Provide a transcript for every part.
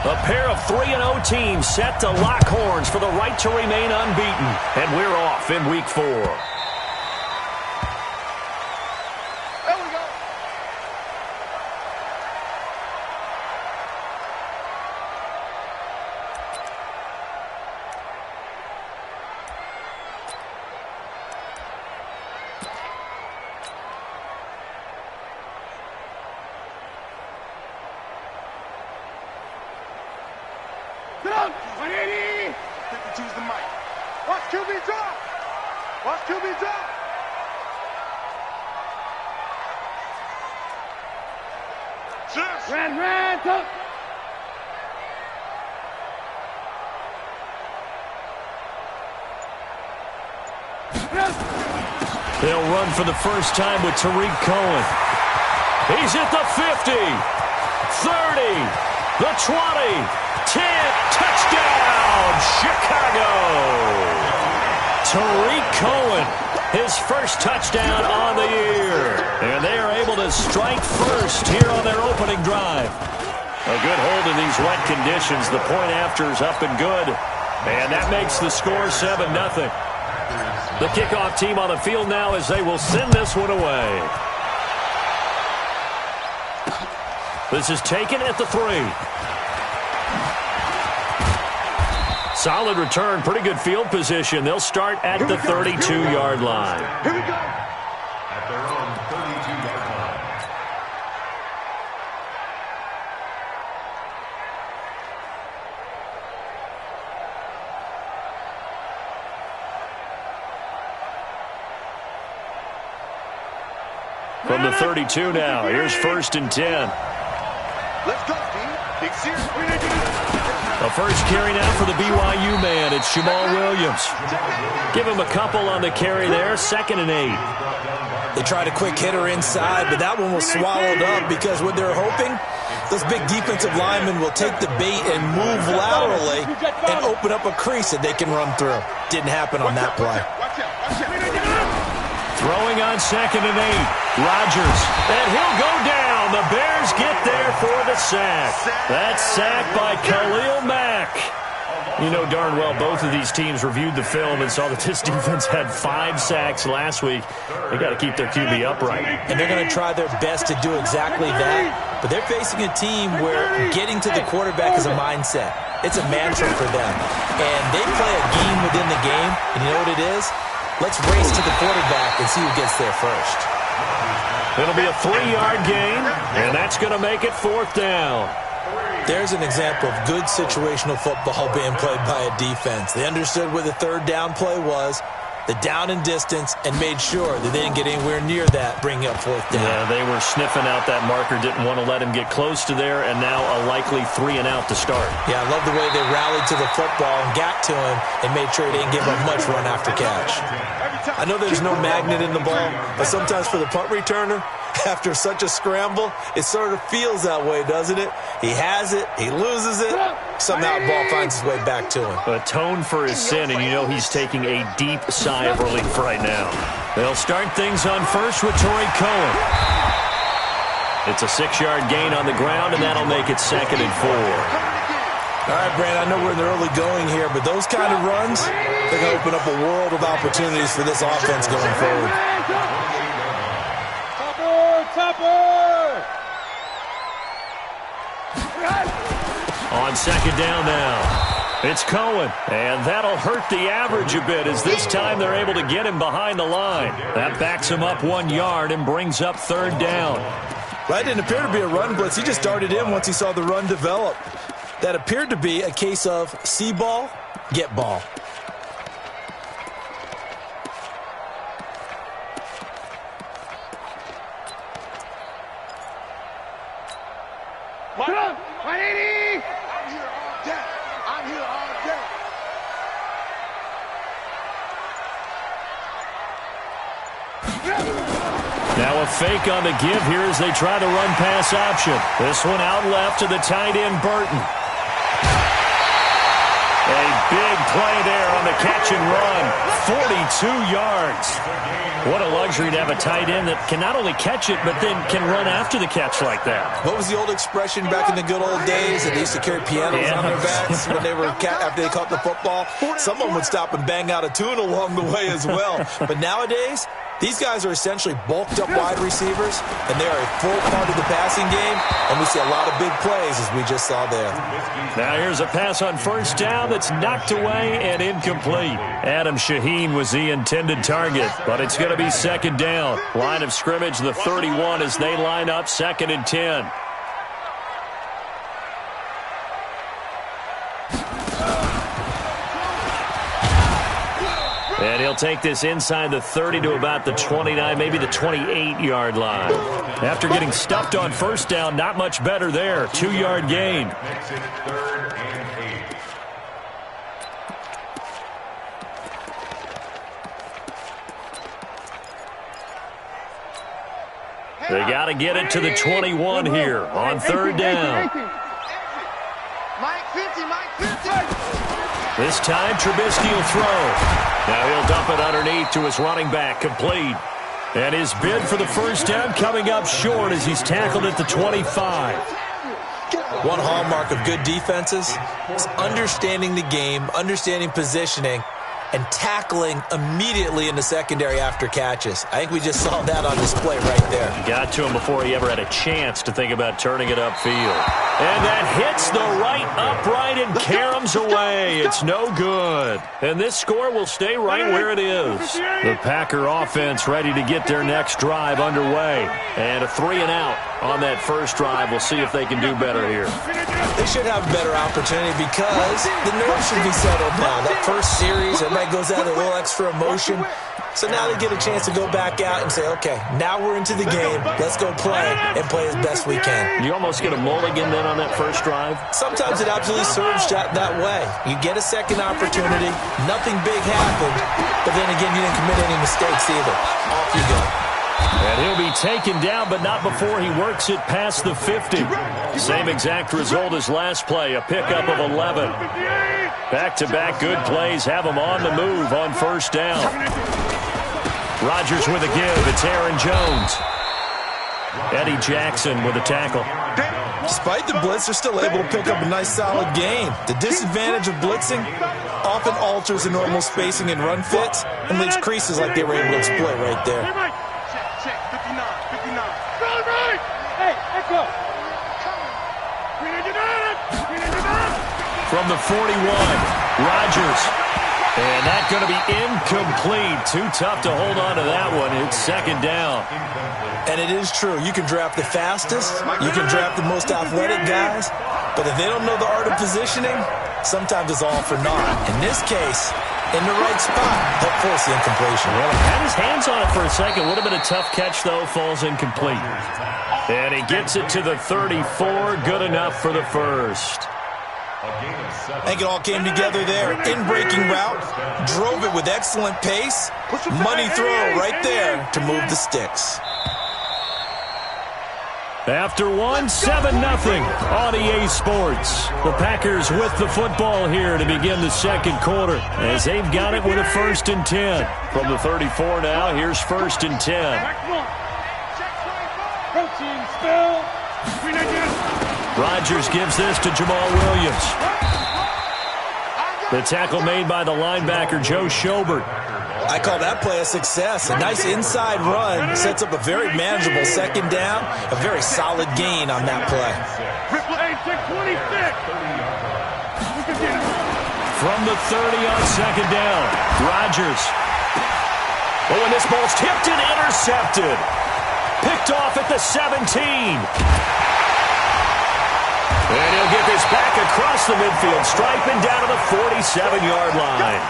A pair of 3-0 teams set to lock horns for the right to remain unbeaten. And we're off in Week 4. Choose the mic. Watch QB drop. Watch QB drop. Ran, tuck. They'll run for the first time with Tariq Cohen. He's at the 50, 30, the 20, 10, touchdown, Chicago! Tariq Cohen, his first touchdown on the year. And they are able to strike first here on their opening drive. A good hold in these wet conditions. The point after is up and good. And that makes the score 7-0. The kickoff team on the field now as they will send this one away. This is taken at the 3. Solid return, pretty good field position. They'll start at the 32-yard line. Here we go. At their own 32-yard line. From the 32 now, here's 1st and 10. Let's go, team. Big series. The first carry now for the BYU man. It's Jamal Williams. Give him a couple on the carry there. 2nd and 8. They tried a quick hitter inside, but that one was swallowed up because what they're hoping, those big defensive linemen will take the bait and move laterally and open up a crease that they can run through. Didn't happen on that play. Throwing on 2nd and 8. Rodgers. And he'll go down. The Bears get there for the sack. That's sacked by Khalil Mack. You know darn well both of these teams reviewed the film and saw that this defense had 5 sacks last week. They got to keep their QB upright. And they're going to try their best to do exactly that. But they're facing a team where getting to the quarterback is a mindset. It's a mantra for them. And they play a game within the game. And you know what it is? Let's race to the quarterback and see who gets there first. It'll be a 3-yard gain, and that's going to make it 4th down. There's an example of good situational football being played by a defense. They understood where the 3rd down play was, the down and distance, and made sure that they didn't get anywhere near that, bringing up 4th down. Yeah, they were sniffing out that marker, didn't want to let him get close to there, and now a likely 3 and out to start. Yeah, I love the way they rallied to the football and got to him and made sure he didn't give up much run after catch. I know there's no magnet in the ball, but sometimes for the punt returner, after such a scramble, it sort of feels that way, doesn't it? He has it, he loses it, somehow the ball finds its way back to him. Atone for his sin, and you know he's taking a deep sigh of relief right now. They'll start things on first with Tariq Cohen. It's a 6-yard gain on the ground, and that'll make it 2nd and 4. All right, Brand, I know we're in the early going here, but those kind of runs, they're going to open up a world of opportunities for this offense going forward. On 2nd down now, it's Cohen, and that'll hurt the average a bit as this time they're able to get him behind the line. That backs him up 1 yard and brings up 3rd down. That didn't appear to be a run blitz. He just darted in once he saw the run develop. That appeared to be a case of see ball, get ball. What up? 180! I'm here all day. I'm here all day. Now a fake on the give here as they try the run pass option. This one out left to the tight end, Burton. A big play there on the catch and run. 42 yards. What a luxury to have a tight end that can not only catch it, but then can run after the catch like that. What was the old expression back in the good old days that they used to carry pianos on their backs when they were after they caught the football? Someone would stop and bang out a tune along the way as well. But nowadays, these guys are essentially bulked up wide receivers, and they are a full part of the passing game, and we see a lot of big plays as we just saw there. Now here's a pass on first down that's knocked away and incomplete. Adam Shaheen was the intended target, but it's going to be second down. Line of scrimmage, the 31 as they line up, 2nd and 10. And he'll take this inside the 30 to about the 29, maybe the 28-yard line. After getting stuffed on first down, not much better there. 2-yard gain. Makes it 3rd and 8. They got to get it to the 21 here on 3rd down. Mike 50, Mike 50. This time, Trubisky will throw. Now he'll dump it underneath to his running back, complete. And his bid for the first down coming up short as he's tackled at the 25. One hallmark of good defenses is understanding the game, understanding positioning, and tackling immediately in the secondary after catches. I think we just saw that on display right there. He got to him before he ever had a chance to think about turning it upfield. And that hits the right upright and caroms away. It's no good. And this score will stay right where it is. The Packer offense ready to get their next drive underway. And a 3-and-out on that first drive. We'll see if they can do better here. They should have a better opportunity because the nerves should be settled now. That first series, everybody goes out with a little extra emotion. So now they get a chance to go back out and say, okay, now we're into the game. Let's go play and play as best we can. You almost get a mulligan then on that first drive? Sometimes it absolutely serves that way. You get a second opportunity. Nothing big happened. But then again, you didn't commit any mistakes either. Off you go. And he'll be taken down, but not before he works it past the 50. Same exact result as last play, a pickup of 11. Back-to-back good plays have him on the move on first down. Rodgers with a give. It's Aaron Jones. Eddie Jackson with a tackle. Despite the blitz, they're still able to pick up a nice solid gain. The disadvantage of blitzing often alters the normal spacing and run fits and leaves creases like they were able to exploit right there. Check, 59, 59. Hey, echo. From the 41, Rodgers. And that's going to be incomplete. Too tough to hold on to that one. It's second down. And it is true. You can draft the fastest. You can draft the most athletic guys. But if they don't know the art of positioning, sometimes it's all for naught. In this case, in the right spot, help force the incompletion. Well, he had his hands on it for a second. Would have been a tough catch, though. Falls incomplete. And he gets it to the 34. Good enough for the first. I think it all came together there. In-breaking route, drove it with excellent pace. Money throw right there to move the sticks. After one, 7-0 on EA Sports. The Packers with the football here to begin the second quarter as they've got it with a 1st and 10. From the 34 now, here's 1st and 10. Rodgers gives this to Jamal Williams. The tackle made by the linebacker, Joe Schobert. I call that play a success. A nice inside run sets up a very manageable second down. A very solid gain on that play. From the 30 on second down, Rodgers. Oh, and this ball's tipped and intercepted. Picked off at the 17. And he'll get this back across the midfield stripe and down to the 47-yard line.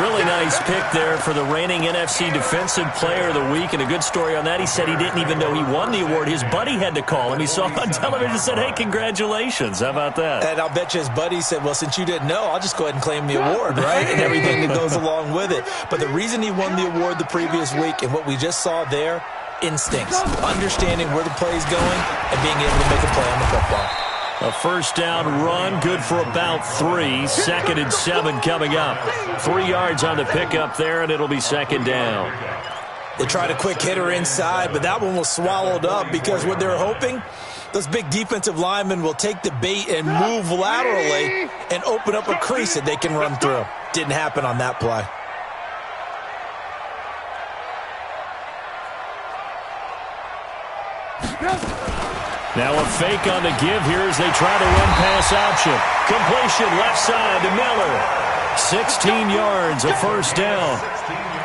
Really nice pick there for the reigning NFC Defensive Player of the Week. And a good story on that, he said he didn't even know he won the award. His buddy had to call him. He saw him on television and said, hey, congratulations. How about that? And I'll bet you his buddy said, well, since you didn't know, I'll just go ahead and claim the award, right? And everything that goes along with it. But the reason he won the award the previous week and what we just saw there, instincts, understanding where the play is going and being able to make a play on the football. A first down run, good for about 3. 2nd and 7 coming up. 3 yards on the pickup there, and it'll be second down. They tried a quick hitter inside, but that one was swallowed up because what they were hoping, those big defensive linemen will take the bait and move laterally and open up a crease that they can run through. Didn't happen on that play. Now a fake on the give here as they try to run pass option. Completion left side to Miller. 16 yards, a first down.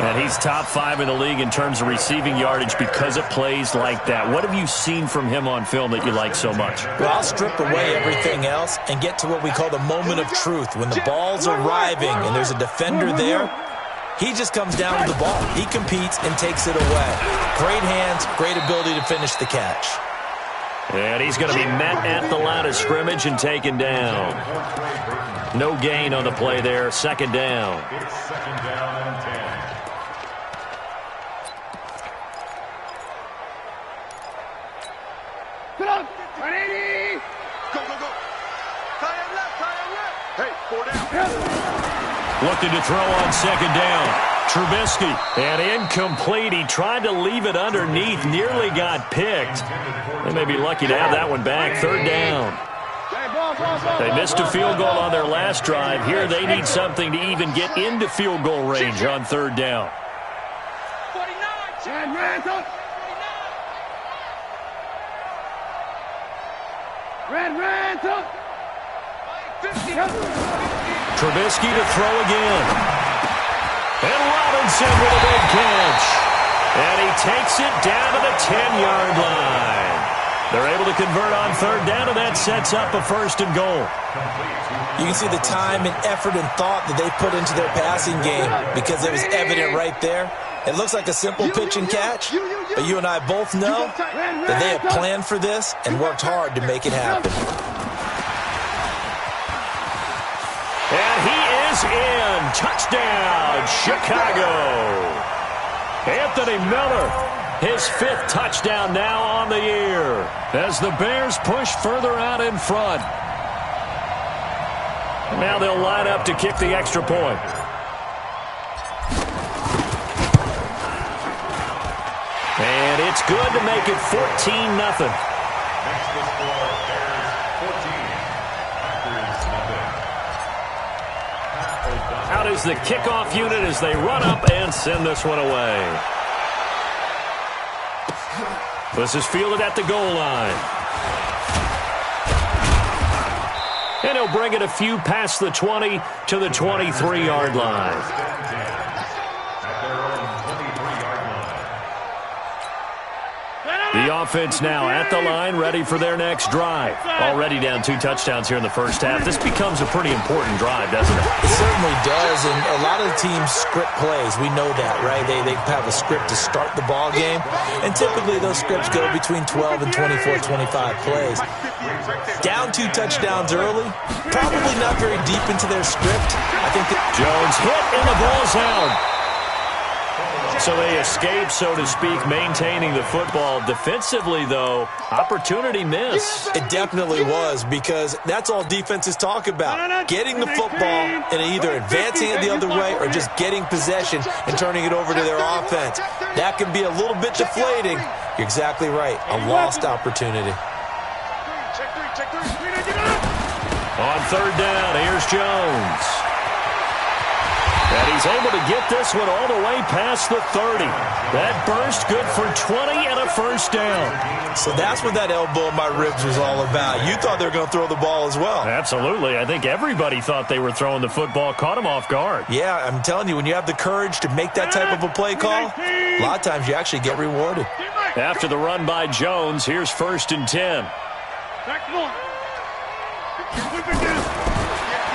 And he's top 5 in the league in terms of receiving yardage because of plays like that. What have you seen from him on film that you like so much? Well, I'll strip away everything else and get to what we call the moment of truth. When the ball's arriving and there's a defender there, he just comes down to the ball. He competes and takes it away. Great hands, great ability to finish the catch. And he's going to be met at the line of scrimmage and taken down. No gain on the play there. Second down. It's second down and 10. Sit up. 180. Go, go, go. Tie him left, tie him left. Hey, 4 down. Looking to throw on second down. Trubisky, and incomplete. He tried to leave it underneath, nearly got picked. They may be lucky to have that one back. Third down. They missed a field goal on their last drive. Here they need something to even get into field goal range on third down. 49. Red, Trubisky to throw again. And Robinson with a big catch. And he takes it down to the 10-yard line. They're able to convert on third down, and that sets up a first and goal. You can see the time and effort and thought that they put into their passing game because it was evident right there. It looks like a simple pitch and catch, but you and I both know that they have planned for this and worked hard to make it happen. And he is in. Touchdown, Chicago. Anthony Miller, his 5th touchdown now on the year as the Bears push further out in front. Now they'll line up to kick the extra point. And it's good to make it 14-0. Next to the score, Bears 14. Packers nothing. Out is the kickoff unit as they run up and send this one away. This is fielded at the goal line. And he'll bring it a few past the 20 to the 23-yard line. The offense now at the line, ready for their next drive. Already down 2 touchdowns here in the first half. This becomes a pretty important drive, doesn't it? It certainly does, and a lot of the teams script plays. We know that, right? They have a script to start the ball game, and typically those scripts go between 12 and 24, 25 plays. Down 2 touchdowns early, probably not very deep into their script. I think that Jones hit, and the ball's out. So they escape, so to speak, maintaining the football. Defensively, though, opportunity miss. It definitely was, because that's all defenses talk about. Getting the football and either advancing it the other way or just getting possession and turning it over to their offense. That can be a little bit deflating. You're exactly right. A lost opportunity. On third down, here's Jones. And he's able to get this one all the way past the 30. That burst good for 20 and a first down. So that's what that elbow in my ribs was all about. You thought they were going to throw the ball as well. Absolutely. I think everybody thought they were throwing the football, caught him off guard. Yeah, I'm telling you, when you have the courage to make that type of a play call, a lot of times you actually get rewarded. After the run by Jones, here's 1st and 10.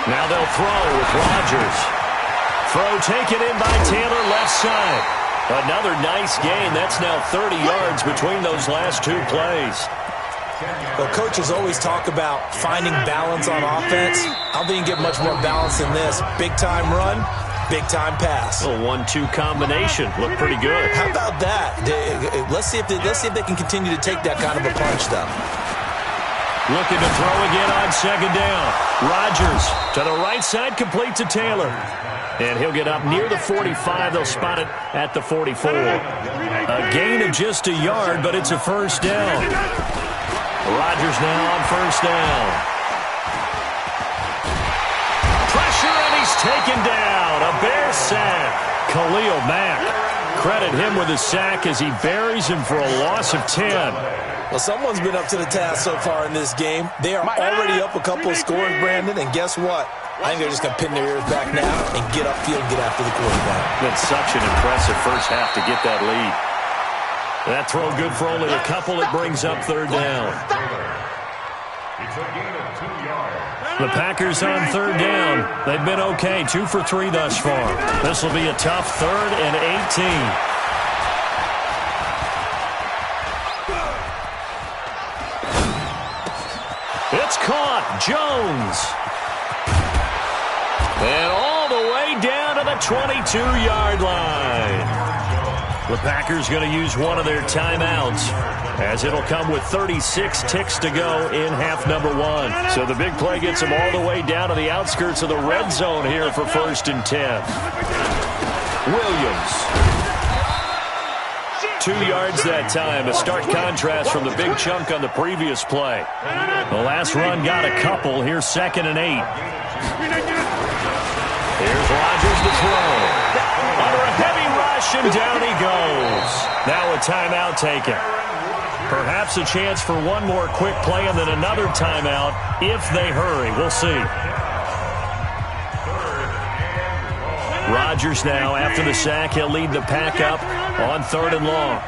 Now they'll throw with Rodgers. Throw taken in by Taylor, left side. Another nice gain. That's now 30 yards between those last 2 plays. Well, coaches always talk about finding balance on offense. I don't think you can get much more balance than this. Big-time run, big-time pass. A 1-2 combination. Looked pretty good. How about that? Let's see if they can continue to take that kind of a punch, though. Looking to throw again on second down. Rodgers to the right side, complete to Taylor. And he'll get up near the 45. They'll spot it at the 44. A gain of just a yard, but it's a first down. Rodgers now on first down. Pressure, and he's taken down. A Bears sack. Khalil Mack. Credit him with a sack as he buries him for a loss of 10. Well, someone's been up to the task so far in this game. They are already up a couple of scores, Brandon, and guess what? I think they're just going to pin their ears back now and get upfield and get after the quarterback. Been such an impressive first half to get that lead. That throw good for only a couple. It brings up third down. It's a gain of 2 yards. The Packers on third down. They've been okay, 2 for 3 thus far. This will be a tough 3rd and 18. It's caught. Jones. And all the way down to the 22-yard line. The Packers going to use one of their timeouts, as it'll come with 36 ticks to go in half number 1. So the big play gets them all the way down to the outskirts of the red zone here for 1st and 10. Williams. 2 yards that time, a stark contrast from the big chunk on the previous play. The last run got a couple. Here's 2nd and 8. Here's Rodgers to throw. Under a heavy rush, and down he goes. Now a timeout taken. Perhaps a chance for one more quick play and then another timeout if they hurry. We'll see. Rodgers now, after the sack, he'll lead the pack up on 3rd and long.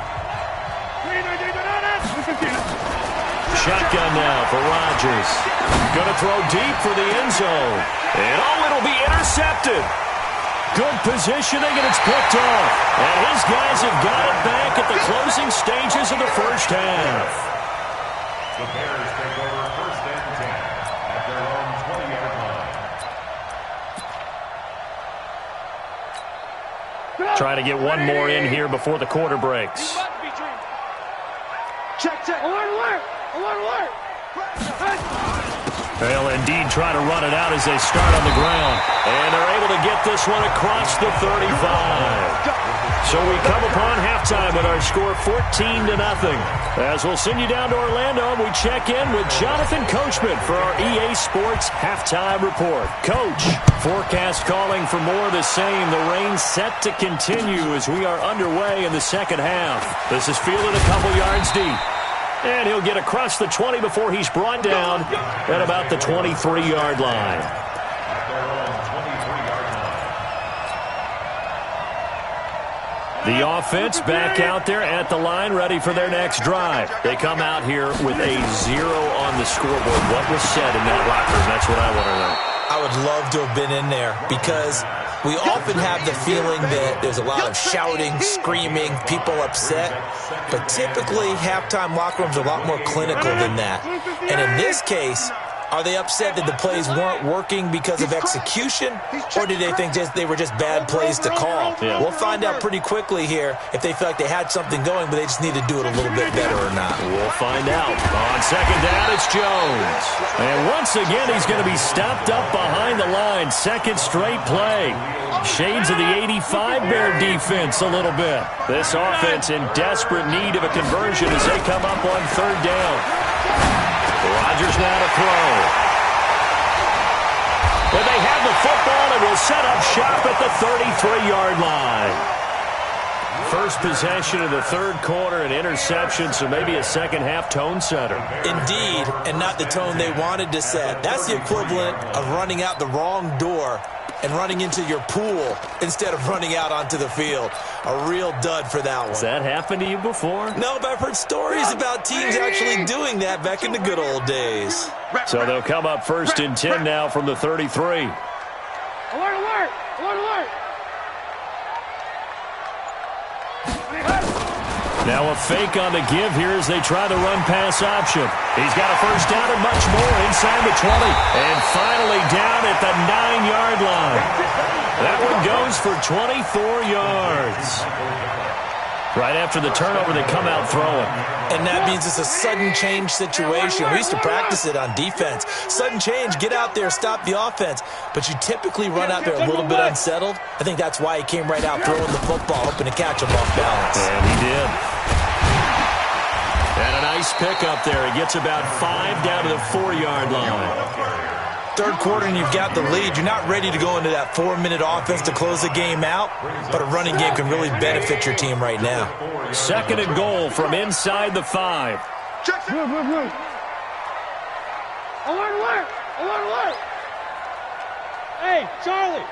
Shotgun now for Rodgers. Going to throw deep for the end zone. And it'll be intercepted. Good positioning, and it's picked off. And his guys have got it back at the closing stages of the first half. The Bears take over 1st and 10 at their own 20-yard line. Trying to get one more in here before the quarter breaks. Check. Alert. They'll indeed try to run it out as they start on the ground. And they're able to get this one across the 35. So we come upon halftime with our score 14-0. As we'll send you down to Orlando, we check in with Jonathan Coachman for our EA Sports Halftime Report. Coach, forecast calling for more of the same. The rain set to continue as we are underway in the second half. This is fielded a couple yards deep. And he'll get across the 20 before he's brought down at about the 23-yard line. The offense back out there at the line, ready for their next drive. They come out here with a 0 on the scoreboard. What was said in that locker room? That's what I want to know. I would love to have been in there because we often have the feeling that there's a lot of shouting, screaming, people upset. But typically, halftime locker rooms are a lot more clinical than that. And in this case, are they upset that the plays weren't working because of execution? Or do they think they were just bad plays to call? Yeah. We'll find out pretty quickly here if they feel like they had something going, but they just need to do it a little bit better or not. We'll find out. On second down, it's Jones. And once again, he's going to be stopped up behind the line. Second straight play. Shades of the 85 Bear defense a little bit. This offense in desperate need of a conversion as they come up on third down. Rodgers now to throw. But they have the football and will set up shop at the 33-yard line. First possession of the third quarter, an interception, so maybe a second-half tone setter. Indeed, and not the tone they wanted to set. That's the equivalent of running out the wrong door and running into your pool instead of running out onto the field. A real dud for that one. Has that happened to you before? No, but I've heard stories about teams actually doing that back in the good old days. So they'll come up 1st and 10 now from the 33. Alert. Now a fake on the give here as they try the run-pass option. He's got a first down and much more inside the 20. And finally down at the 9-yard line. That one goes for 24 yards. Right after the turnover, they come out throwing. And that means it's a sudden change situation. We used to practice it on defense. Sudden change, get out there, stop the offense. But you typically run out there a little bit unsettled. I think that's why he came right out throwing the football, hoping to catch him off balance. And he did. And a nice pickup there. He gets about 5 down to the 4-yard line. Third quarter and you've got the lead. You're not ready to go into that 4-minute offense to close the game out, but a running game can really benefit your team right now. 2nd and goal from inside the 5. Alert! Hey, Charlie!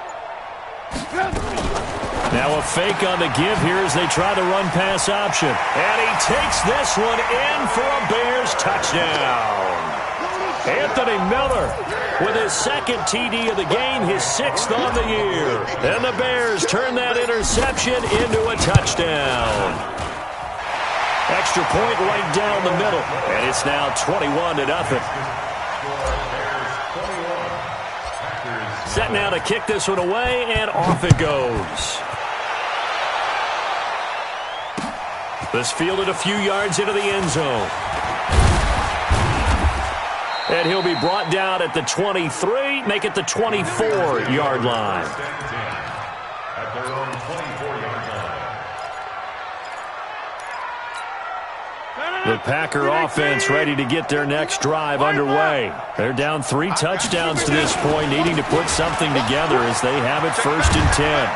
Now a fake on the give here as they try the run-pass option. And he takes this one in for a Bears touchdown. Anthony Miller with his 2nd TD of the game, his 6th on the year. And the Bears turn that interception into a touchdown. Extra point right down the middle. And it's now 21-0. Set now to kick this one away, and off it goes. This fielded a few yards into the end zone. And he'll be brought down at the 23, make it the 24-yard line. At their own 24-yard line. The Packer offense ready to get their next drive underway. They're down 3 touchdowns to this point, needing to put something together as they have it 1st and 10.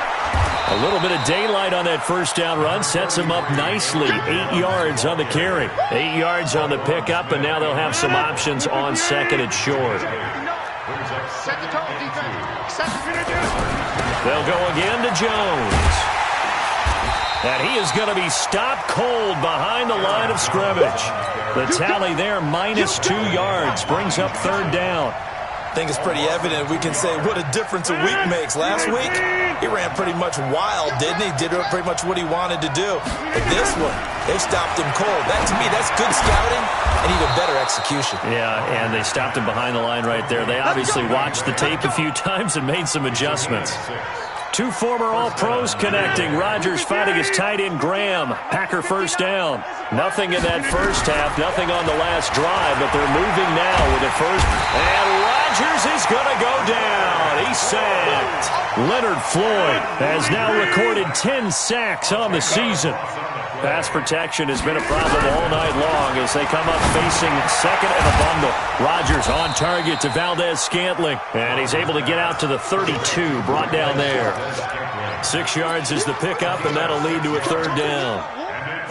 A little bit of daylight on that first down run sets them up nicely. 8 yards on the carry. 8 yards on the pickup, and now they'll have some options on 2nd and short. Set the tone, defense. They'll go again to Jones. And he is going to be stopped cold behind the line of scrimmage. The tally there, -2 yards, brings up 3rd down. I think it's pretty evident. We can say what a difference a week makes. Last week, he ran pretty much wild, didn't he? Did pretty much what he wanted to do. But this one, they stopped him cold. That, to me, that's good scouting and even better execution. Yeah, and they stopped him behind the line right there. They obviously watched the tape a few times and made some adjustments. 2 former All-Pros connecting. Rodgers fighting his tight end, Graham. Packer first down. Nothing in that first half, nothing on the last drive, but they're moving now with it first. And Rodgers is going to go down. He's sacked. Leonard Floyd has now recorded 10 sacks on the season. Pass protection has been a problem all night long as they come up facing 2nd and a bundle. Rodgers on target to Valdez-Scantling, and he's able to get out to the 32, brought down there. 6 yards is the pickup, and that'll lead to a 3rd down.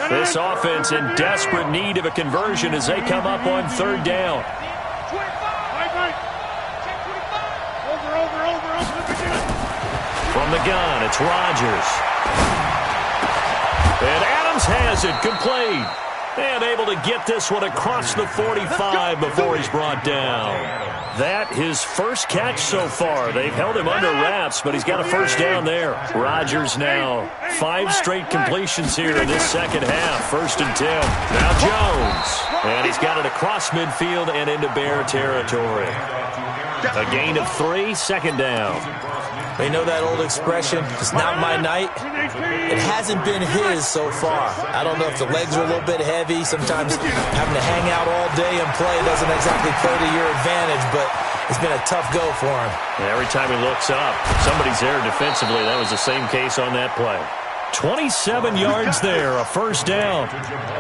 This offense in desperate need of a conversion as they come up on 3rd down. From the gun, it's Rodgers. And Adams has it, complete. And able to get this one across the 45 before he's brought down. That his first catch so far. They've held him under wraps, but he's got a first down there. Rodgers now 5 straight completions here in this second half. 1st and 10. Now Jones. And he's got it across midfield and into Bear territory. A gain of 3, 2nd down. They know that old expression, it's not my night. It hasn't been his so far. I don't know if the legs are a little bit heavy. Sometimes having to hang out all day and play doesn't exactly play to your advantage, but it's been a tough go for him. And every time he looks up, somebody's there defensively. That was the same case on that play. 27 yards there, a first down.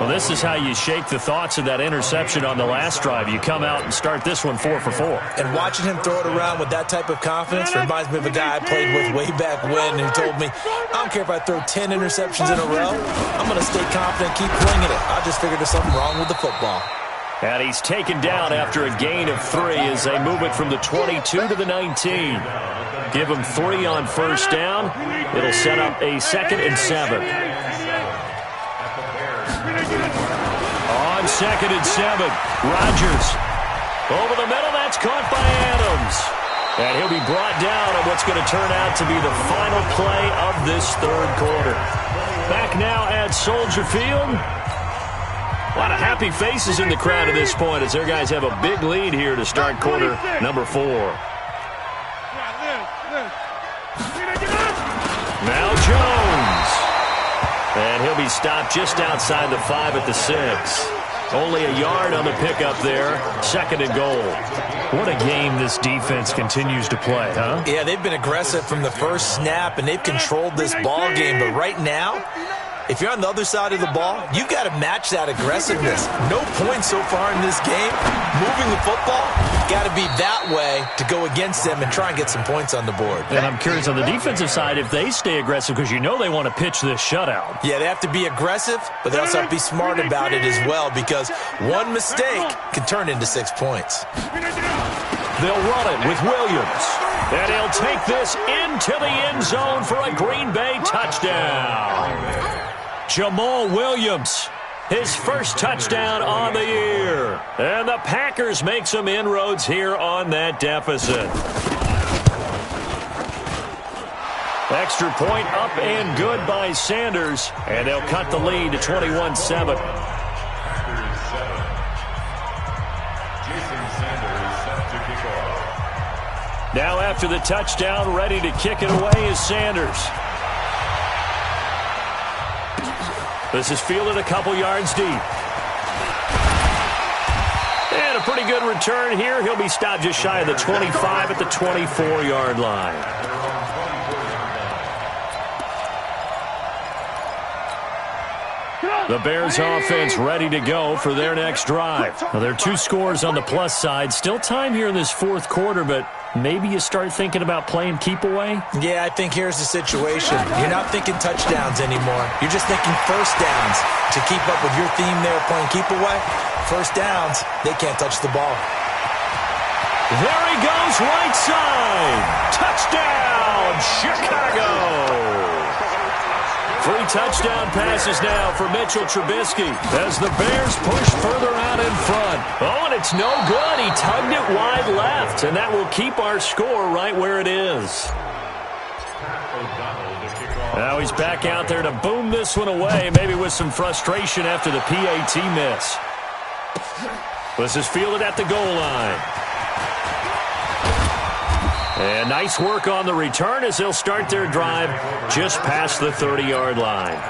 Well, this is how you shake the thoughts of that interception on the last drive. You come out and start this one 4 for 4. And watching him throw it around with that type of confidence reminds me of a guy I played with way back when who told me, I don't care if I throw 10 interceptions in a row. I'm going to stay confident, keep winging it. I just figured there's something wrong with the football. And he's taken down after a gain of 3 as they move it from the 22 to the 19. Give him 3 on first down. It'll set up a 2nd and 7. On 2nd and 7, Rodgers. Over the middle, that's caught by Adams. And he'll be brought down on what's going to turn out to be the final play of this 3rd quarter. Back now at Soldier Field. A lot of happy faces in the crowd at this point as their guys have a big lead here to start quarter number 4. Now Jones. And he'll be stopped just outside the 5 at the 6. Only a yard on the pickup there. 2nd and goal. What a game this defense continues to play, huh? Yeah, they've been aggressive from the first snap, and they've controlled this ball game. But right now, if you're on the other side of the ball, you've got to match that aggressiveness. No points so far in this game. Moving the football, got to be that way to go against them and try and get some points on the board. And I'm curious on the defensive side if they stay aggressive, because you know they want to pitch this shutout. Yeah, they have to be aggressive, but they also have to be smart about it as well, because one mistake can turn into 6 points. They'll run it with Williams. And he'll take this into the end zone for a Green Bay touchdown. Jamal Williams, his first touchdown on the year. And the Packers make some inroads here on that deficit. Extra point up and good by Sanders. And they'll cut the lead to 21-7. Now after the touchdown, ready to kick it away is Sanders. This is fielded a couple yards deep. And a pretty good return here. He'll be stopped just shy of the 25 at the 24-yard line. The Bears offense ready to go for their next drive. Now, there are 2 scores on the plus side. Still time here in this 4th quarter, but maybe you start thinking about playing keep away? Yeah, I think here's the situation. You're not thinking touchdowns anymore. You're just thinking first downs. To keep up with your theme there, playing keep away, first downs, they can't touch the ball. There he goes, right side. Touchdown, Chicago. 3 touchdown passes now for Mitchell Trubisky as the Bears push further out in front. Oh, and it's no good. He tugged it wide left, and that will keep our score right where it is. Now he's back out there to boom this one away, maybe with some frustration after the PAT miss. This is fielded at the goal line. And nice work on the return as they'll start their drive just past the 30-yard line.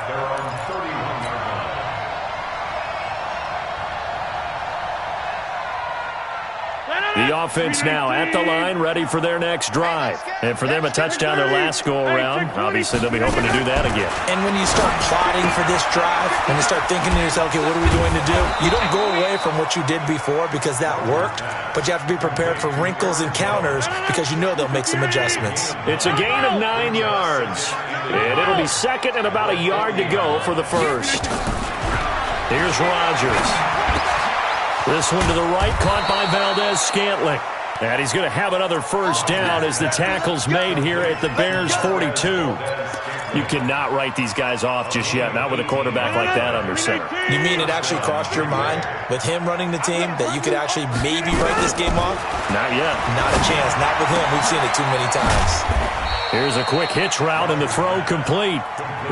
The offense now at the line, ready for their next drive. And for them, a touchdown their last go-around. Obviously, they'll be hoping to do that again. And when you start plotting for this drive, when you start thinking to yourself, okay, what are we going to do? You don't go away from what you did before because that worked, but you have to be prepared for wrinkles and counters because you know they'll make some adjustments. It's a gain of 9 yards. And it'll be 2nd and about a yard to go for the first. Here's Rodgers. This one to the right, caught by Valdez-Scantling. And he's going to have another first down as the tackle's made here at the Bears' 42. You cannot write these guys off just yet, not with a quarterback like that under center. You mean it actually crossed your mind with him running the team that you could actually maybe write this game off? Not yet. Not a chance. Not with him. We've seen it too many times. Here's a quick hitch route and the throw complete.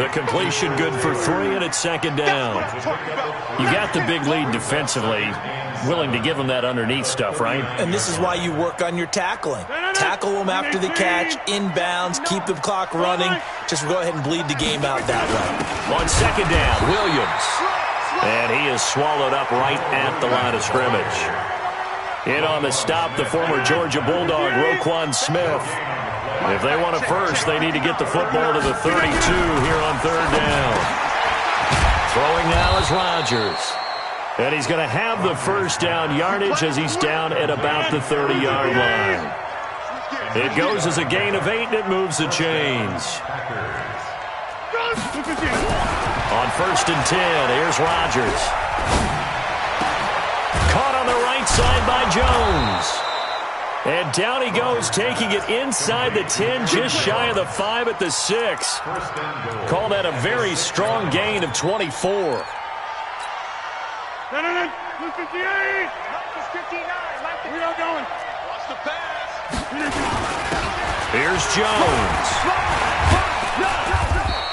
The completion good for 3, and it's 2nd down. You got the big lead defensively. Willing to give them that underneath stuff, right? And this is why you work on your tackling. Tackle them after the catch, inbounds, keep the clock running. Just go ahead and bleed the game out that way. On 2nd down, Williams. And he is swallowed up right at the line of scrimmage. In on the stop, the former Georgia Bulldog, Roquan Smith. If they want it first, they need to get the football to the 32 here on 3rd down. Throwing now is Rodgers. And he's going to have the first down yardage as he's down at about the 30-yard line. It goes as a gain of 8, and it moves the chains. On 1st and 10, here's Rodgers. Caught on the right side by Jones. And down he goes, taking it inside the 10, just shy of the 5 at the 6. Call that a very strong gain of 24. No, 258. 59. We are going. Watch the pass. Here's Jones.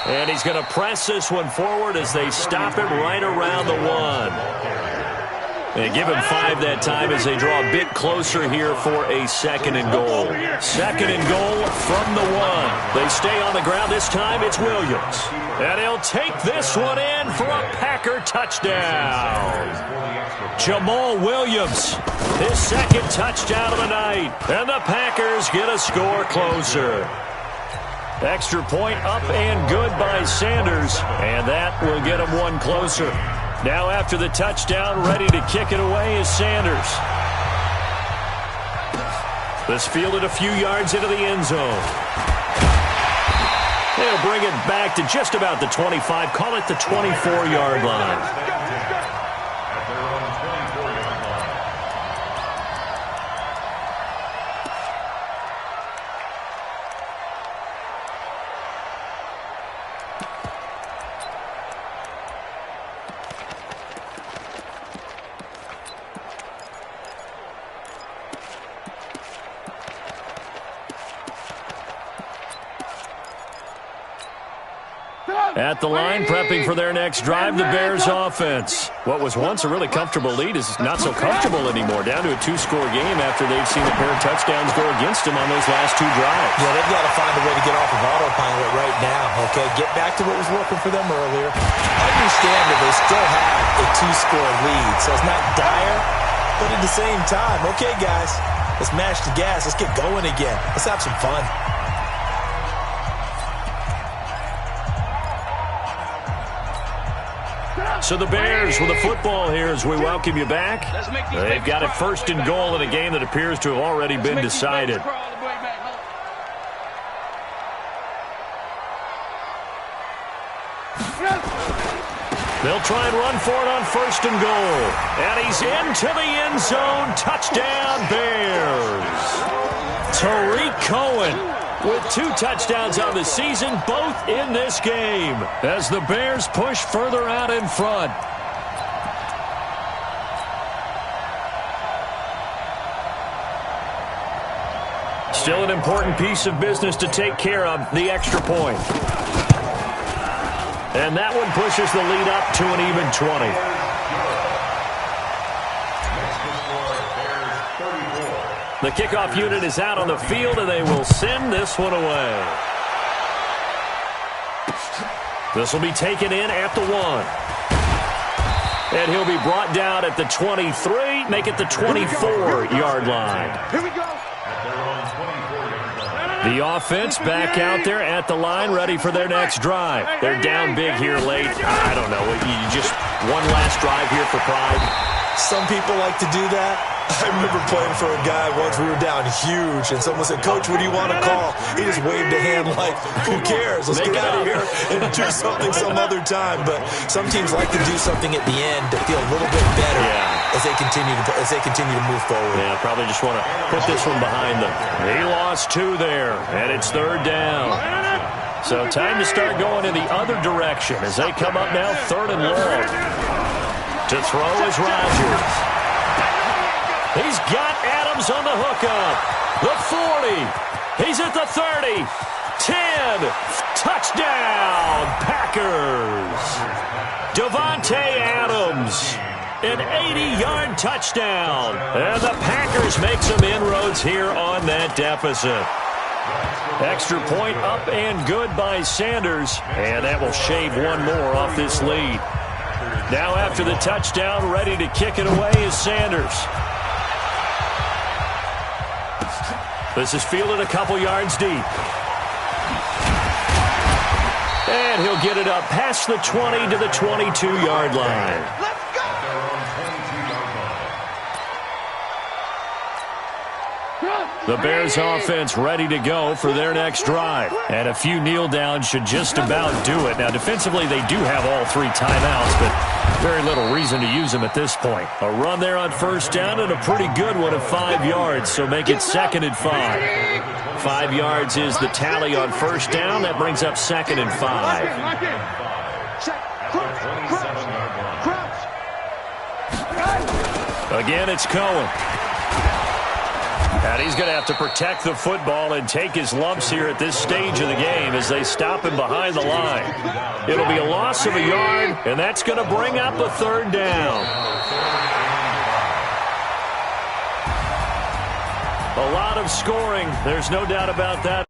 And he's going to press this one forward as they stop him right around the 1. And give him 5 that time as they draw a bit closer here for a second and goal. Second and goal from the 1. They stay on the ground. This time it's Williams. And he'll take this one in for a Packer touchdown. Jamal Williams, his second touchdown of the night. And the Packers get a score closer. Extra point up and good by Sanders. And that will get him one closer. Now after the touchdown, ready to kick it away is Sanders. This fielded a few yards into the end zone. They'll bring it back to just about the 25, call it the 24-yard line. At the line, prepping for their next drive, the Bears offense. What was once a really comfortable lead is not so comfortable anymore. Down to a 2-score game after they've seen a pair of touchdowns go against them on those last 2 drives. Yeah, they've got to find a way to get off of autopilot right now, okay? Get back to what was working for them earlier. Understand that they still have a 2-score lead, so it's not dire, but at the same time, okay, guys, let's mash the gas. Let's get going again. Let's have some fun. So the Bears with the football here as we welcome you back. They've got it first and goal in a game that appears to have already been decided. They'll try and run for it on first and goal. And he's into the end zone. Touchdown, Bears. Tariq Cohen with 2 touchdowns on the season, both in this game, as the Bears push further out in front. Still an important piece of business to take care of, the extra point. And that one pushes the lead up to an even 20. The kickoff unit is out on the field, and they will send this one away. This will be taken in at the 1. And he'll be brought down at the 23, make it the 24-yard line. Here we go. The offense back out there at the line, ready for their next drive. They're down big here late. I don't know. You just one last drive here for pride. Some people like to do that. I remember playing for a guy once. We were down huge, and someone said, "Coach, what do you want to call?" He just waved a hand like, "Who cares? Let's get out of here and do something some other time." But some teams like to do something at the end to feel a little bit better as they continue to move forward. Yeah, probably just want to put this one behind them. He lost 2 there, and it's 3rd down. So time to start going in the other direction as they come up now 3rd and long. To throw is Rodgers. He's got Adams on the hookup. The 40. He's at the 30. 10. Touchdown, Packers. Devontae Adams. An 80-yard touchdown. And the Packers make some inroads here on that deficit. Extra point up and good by Sanders. And that will shave one more off this lead. Now after the touchdown, ready to kick it away is Sanders. This is fielded a couple yards deep. And he'll get it up past the 20 to the 22-yard line. Let's go. The Bears offense ready to go for their next drive. And a few kneel downs should just about do it. Now, defensively, they do have all 3 timeouts, but very little reason to use them at this point. A run there on first down and a pretty good one of 5 yards, so make it 2nd and 5. 5 yards is the tally on first down. That brings up 2nd and 5. Again, it's Cohen. And he's going to have to protect the football and take his lumps here at this stage of the game as they stop him behind the line. It'll be a loss of a yard, and that's going to bring up a 3rd down. A lot of scoring. There's no doubt about that.